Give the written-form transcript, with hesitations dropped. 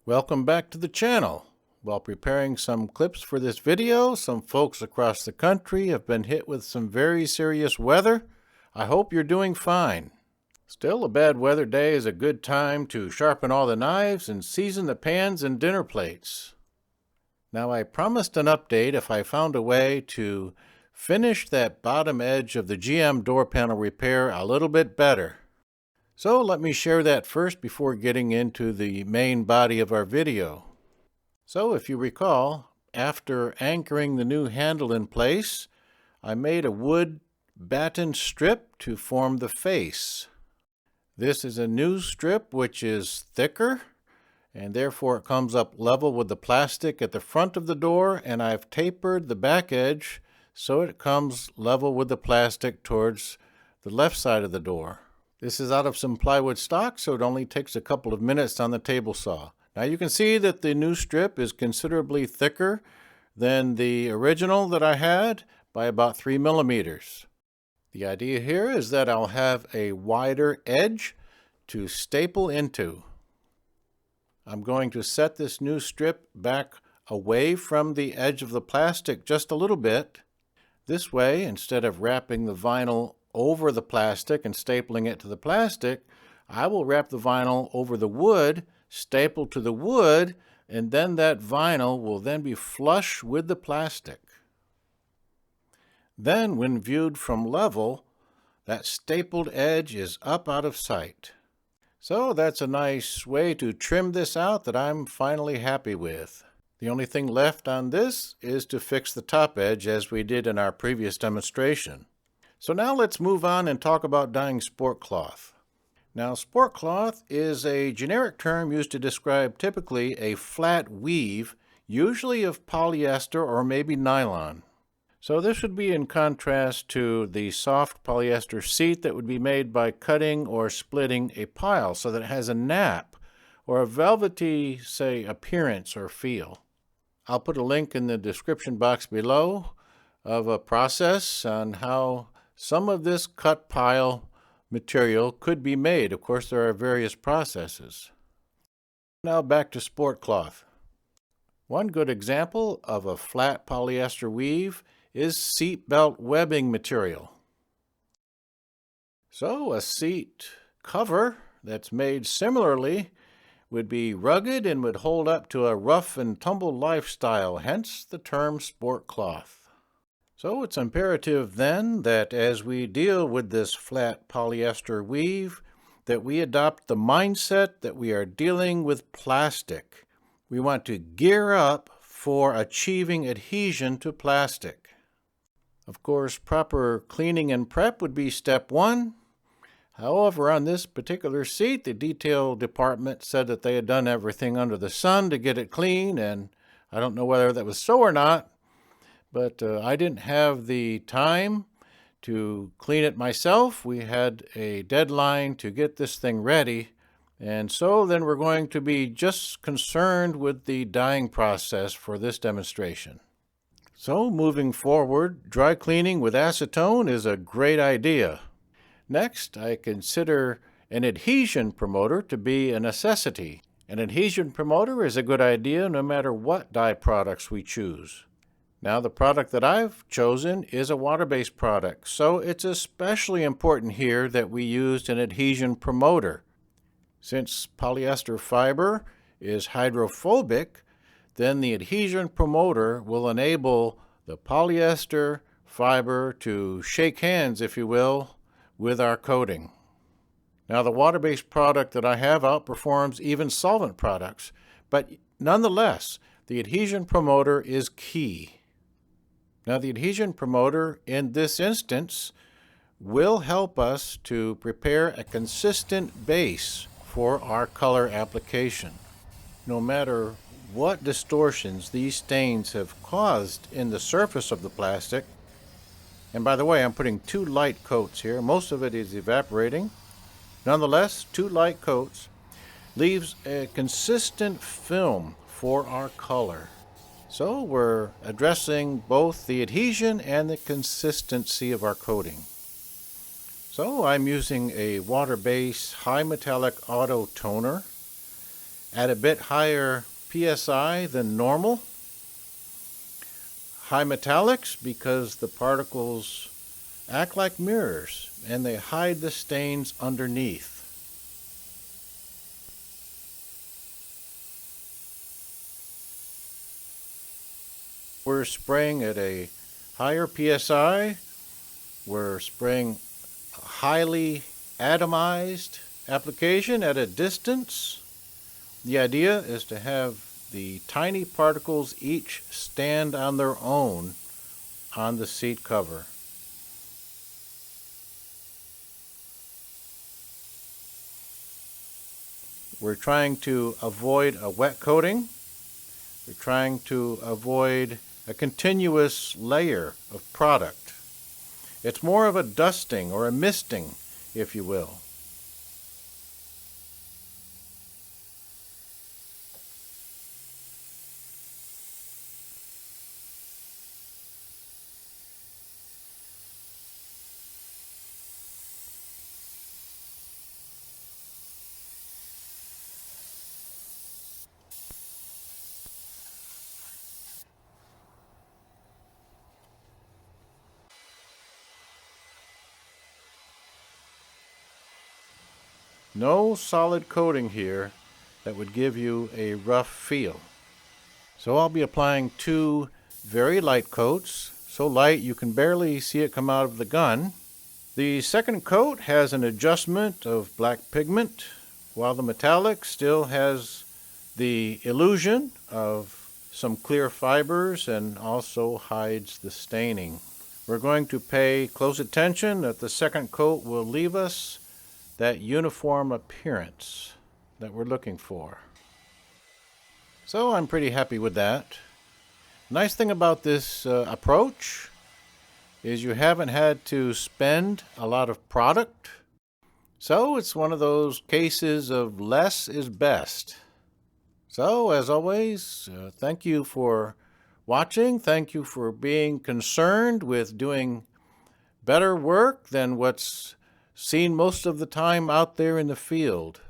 Welcome back to the channel. While preparing some clips for this video, some folks across the country have been hit with some very serious weather. I hope you're doing fine. Still, a bad weather day is a good time to sharpen all the knives and season the pans and dinner plates. Now, I promised an update if I found a way to finish that bottom edge of the GM door panel repair a little bit better. So let me share that first before getting into the main body of our video. So if you recall, after anchoring the new handle in place, I made a wood batten strip to form the face. This is a new strip which is thicker, and therefore it comes up level with the plastic at the front of the door, and I've tapered the back edge so it comes level with the plastic towards the left side of the door. This is out of some plywood stock, so it only takes a couple of minutes on the table saw. Now you can see that the new strip is considerably thicker than the original that I had by about 3 millimeters. The idea here is that I'll have a wider edge to staple into. I'm going to set this new strip back away from the edge of the plastic just a little bit. This way, instead of wrapping the vinyl over the plastic and stapling it to the plastic, I will wrap the vinyl over the wood, staple to the wood, and then that vinyl will then be flush with the plastic. Then, when viewed from level, that stapled edge is up out of sight. So that's a nice way to trim this out that I'm finally happy with. The only thing left on this is to fix the top edge as we did in our previous demonstration. So now let's move on and talk about dyeing sport cloth. Now, sport cloth is a generic term used to describe typically a flat weave, usually of polyester or maybe nylon. So this would be in contrast to the soft polyester seat that would be made by cutting or splitting a pile so that it has a nap or a velvety, say, appearance or feel. I'll put a link in the description box below of a process on how some of this cut pile material could be made. Of course, there are various processes. Now back to sport cloth. One good example of a flat polyester weave is seat belt webbing material. So a seat cover that's made similarly would be rugged and would hold up to a rough and tumble lifestyle, hence the term sport cloth. So it's imperative then that as we deal with this flat polyester weave, that we adopt the mindset that we are dealing with plastic. We want to gear up for achieving adhesion to plastic. Of course, proper cleaning and prep would be step one. However, on this particular seat, the detail department said that they had done everything under the sun to get it clean, and I don't know whether that was so or not. But I didn't have the time to clean it myself. We had a deadline to get this thing ready. And so then we're going to be just concerned with the dyeing process for this demonstration. So moving forward, dry cleaning with acetone is a great idea. Next, I consider an adhesion promoter to be a necessity. An adhesion promoter is a good idea no matter what dye products we choose. Now, the product that I've chosen is a water-based product, so it's especially important here that we used an adhesion promoter. Since polyester fiber is hydrophobic, then the adhesion promoter will enable the polyester fiber to shake hands, if you will, with our coating. Now, the water-based product that I have outperforms even solvent products, but nonetheless, the adhesion promoter is key. Now, the adhesion promoter in this instance will help us to prepare a consistent base for our color application. No matter what distortions these stains have caused in the surface of the plastic, and by the way, I'm putting 2 light coats here. Most of it is evaporating. Nonetheless, 2 light coats leaves a consistent film for our color. So we're addressing both the adhesion and the consistency of our coating. So I'm using a water-based high metallic auto toner. at a bit higher PSI than normal. High metallics because the particles act like mirrors and they hide the stains underneath. We're spraying at a higher PSI. We're spraying a highly atomized application at a distance. The idea is to have the tiny particles each stand on their own on the seat cover. We're trying to avoid a wet coating. We're trying to avoid a continuous layer of product. It's more of a dusting or a misting, if you will. No solid coating here that would give you a rough feel. So I'll be applying 2 very light coats, so light you can barely see it come out of the gun. The second coat has an adjustment of black pigment, while the metallic still has the illusion of some clear fibers and also hides the staining. We're going to pay close attention that the second coat will leave us that uniform appearance that we're looking for. So I'm pretty happy with that. Nice thing about this approach is you haven't had to spend a lot of product. So it's one of those cases of less is best. So as always, thank you for watching. Thank you for being concerned with doing better work than what's seen most of the time out there in the field.